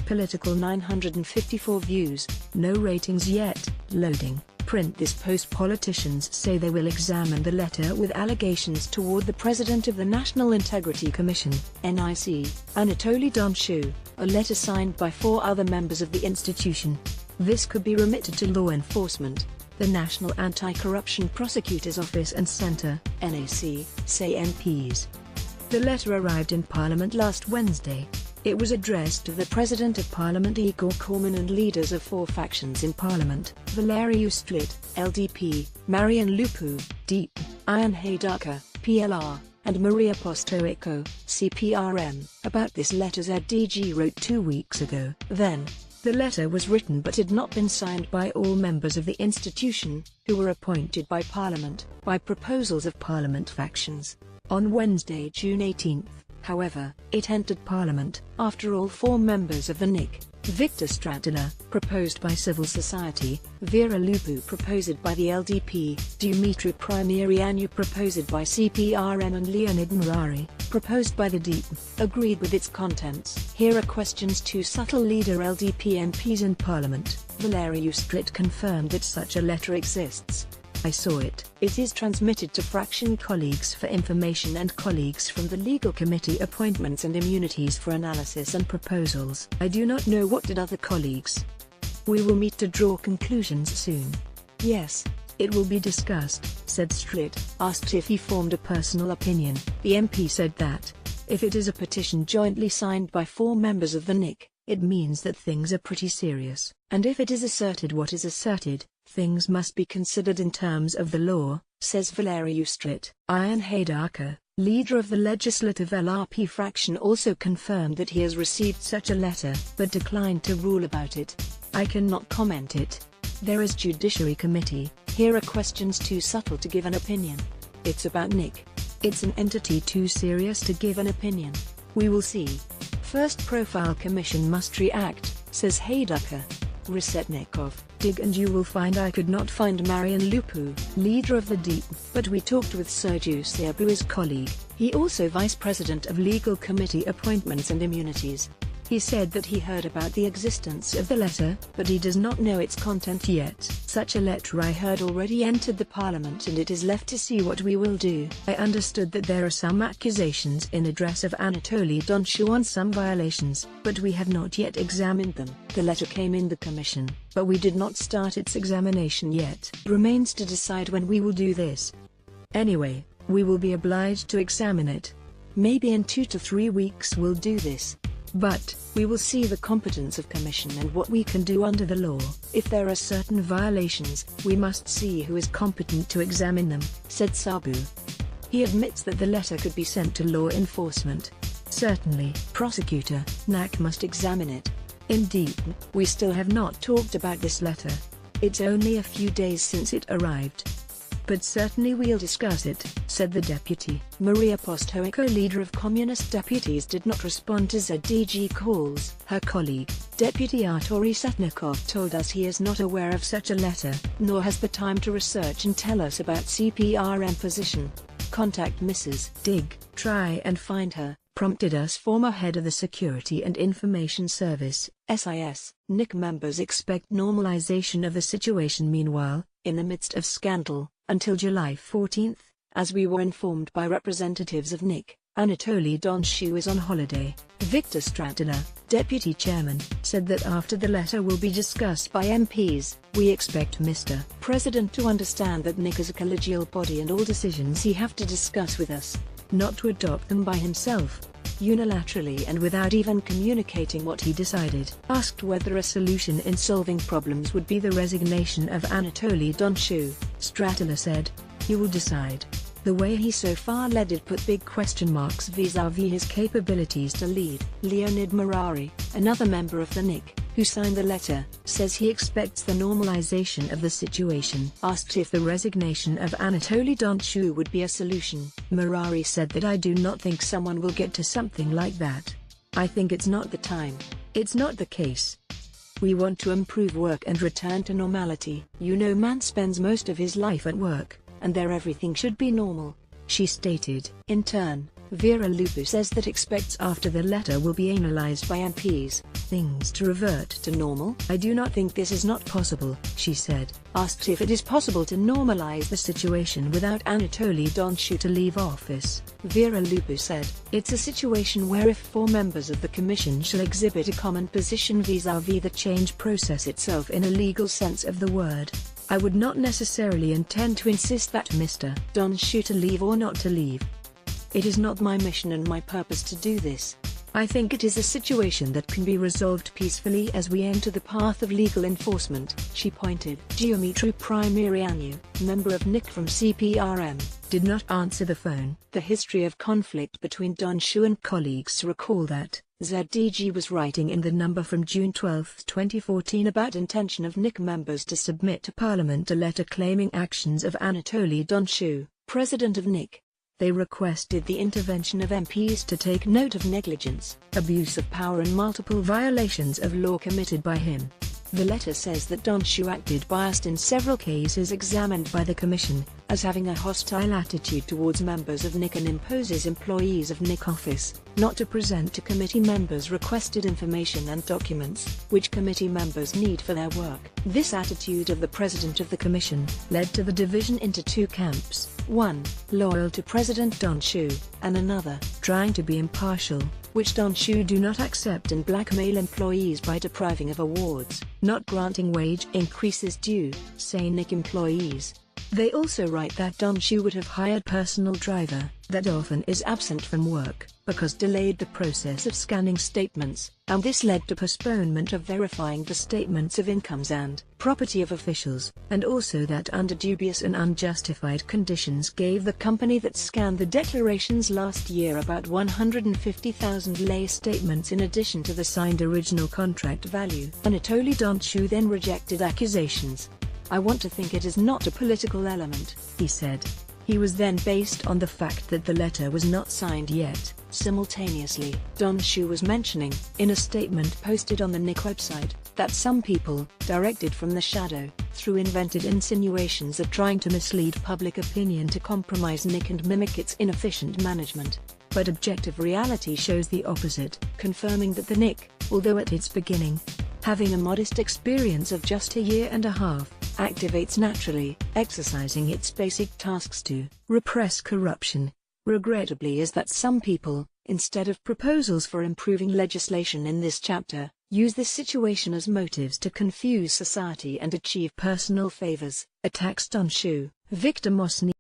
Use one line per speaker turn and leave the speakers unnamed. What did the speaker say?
Political 954 views, no ratings yet, loading. Print this post. Politicians say they will examine the letter with allegations toward the President of the National Integrity Commission, NIC, Anatoly Donshu, a letter signed by 4 other members of the institution. This could be remitted to law enforcement. The National Anti-Corruption Prosecutor's Office and Centre, NAC, say MPs. The letter arrived in Parliament last Wednesday. It was addressed to the President of Parliament Igor Corman and leaders of 4 factions in Parliament: Valeriu Strit, LDP, Marian Lupu, DEEP, Ion Haydaka, PLR, and Maria Postoico, CPRM. About this letter ZDG wrote 2 weeks ago. Then, the letter was written but had not been signed by all members of the institution, who were appointed by Parliament, by proposals of Parliament factions. On Wednesday, June 18, however, it entered Parliament, after all 4 members of the NIC, Victor Stratila, proposed by civil society, Vera Lupu proposed by the LDP, Dumitru Primerianu proposed by CPRM and Leonid Murari, proposed by the DEEP, agreed with its contents. Here are questions to subtle leader LDP MPs in Parliament. Valeriu Strit confirmed that such a letter exists. I saw it. It is transmitted to fraction colleagues for information and colleagues from the Legal Committee Appointments and Immunities for analysis and proposals. I do not know what did other colleagues. We will meet to draw conclusions soon. Yes, it will be discussed, said Strit. Asked if he formed a personal opinion, the MP said that, if it is a petition jointly signed by 4 members of the NIC, it means that things are pretty serious. And if it is asserted what is asserted, things must be considered in terms of the law, says Valeriu Strit. Ion Haydaka, leader of the legislative LRP fraction, also confirmed that he has received such a letter, but declined to rule about it. I cannot comment it. There is Judiciary Committee. Here are questions too subtle to give an opinion. It's about NIC. It's an entity too serious to give an opinion. We will see. First Profile Commission must react, says Haydaka. Resetnikov, dig and you will find. I could not find Marian Lupu, leader of the DEEP, but we talked with Sergiu Sârbu, his colleague. He also vice president of Legal Committee Appointments and Immunities. He said that he heard about the existence of the letter, but he does not know its content yet. Such a letter I heard already entered the Parliament and it is left to see what we will do. I understood that there are some accusations in address of Anatoly Donshu on some violations, but we have not yet examined them. The letter came in the Commission, but we did not start its examination yet. It remains to decide when we will do this. Anyway, we will be obliged to examine it. Maybe in 2 to 3 weeks we'll do this. But, we will see the competence of Commission and what we can do under the law. If there are certain violations, we must see who is competent to examine them, said Sârbu. He admits that the letter could be sent to law enforcement. Certainly, Prosecutor, NAC must examine it. Indeed, we still have not talked about this letter. It's only a few days since it arrived. But certainly we'll discuss it, said the deputy. Maria Postoico, leader of Communist Deputies, did not respond to ZDG calls. Her colleague, Deputy Artur Resetnikov, told us he is not aware of such a letter, nor has the time to research and tell us about CPRM position. Contact Mrs. Dig, try and find her, prompted us former head of the Security and Information Service, SIS. NIC members expect normalization of the situation meanwhile, in the midst of scandal, until July 14, as we were informed by representatives of NIC. Anatoly Donshu is on holiday. Victor Stratila, deputy chairman, said that after the letter will be discussed by MPs, we expect Mr. President to understand that NIC is a collegial body and all decisions he have to discuss with us, not to adopt them by himself, unilaterally and without even communicating what he decided. Asked whether a solution in solving problems would be the resignation of Anatoly Donshu, Stratila said, "He will decide. The way he so far led it put big question marks vis-à-vis his capabilities to lead." Leonid Murari, another member of the NIC, who signed the letter, says he expects the normalization of the situation. Asked if the resignation of Anatoly Donshu would be a solution, Murari said that I do not think someone will get to something like that. I think it's not the time. It's not the case. We want to improve work and return to normality. You know, man spends most of his life at work, and there everything should be normal, she stated. In turn, Vera Lupu says that expects after the letter will be analysed by MPs, things to revert to normal. "I do not think this is not possible," she said. Asked if it is possible to normalise the situation without Anatoly Donchu to leave office, Vera Lupu said, "It's a situation where if 4 members of the Commission shall exhibit a common position vis-à-vis the change process itself in a legal sense of the word, I would not necessarily intend to insist that Mr. Donchu to leave or not to leave. It is not my mission and my purpose to do this. I think it is a situation that can be resolved peacefully as we enter the path of legal enforcement," she pointed. Geometru Primirianu, member of NIC from CPRM, did not answer the phone. The history of conflict between Donchu and colleagues recall that ZDG was writing in the number from June 12, 2014 about intention of NIC members to submit to Parliament a letter claiming actions of Anatoly Donchu, president of NIC. They requested the intervention of MPs to take note of negligence, abuse of power and multiple violations of law committed by him. The letter says that Donchu acted biased in several cases examined by the Commission, as having a hostile attitude towards members of NIC and imposes employees of NIC office not to present to committee members requested information and documents, which committee members need for their work. This attitude of the President of the Commission led to the division into 2 camps, one, loyal to President Donchu, and another, trying to be impartial, which Donchu do not accept and blackmail employees by depriving of awards, not granting wage increases due, say NIC employees. They also write that Donchu would have hired personal driver, that often is absent from work, because delayed the process of scanning statements, and this led to postponement of verifying the statements of incomes and property of officials, and also that under dubious and unjustified conditions gave the company that scanned the declarations last year about 150,000 lay statements in addition to the signed original contract value. Anatoly Donchu then rejected accusations. "I want to think it is not a political element," he said. He was then based on the fact that the letter was not signed yet. Simultaneously, Donchu was mentioning, in a statement posted on the NIC website, that some people, directed from the shadow, through invented insinuations are trying to mislead public opinion to compromise NIC and mimic its inefficient management. But objective reality shows the opposite, confirming that the NIC, although at its beginning, having a modest experience of just a year and a half, activates naturally, exercising its basic tasks to repress corruption. Regrettably is that some people, instead of proposals for improving legislation in this chapter, use this situation as motives to confuse society and achieve personal favors, attacks Donchu. Victor Mosny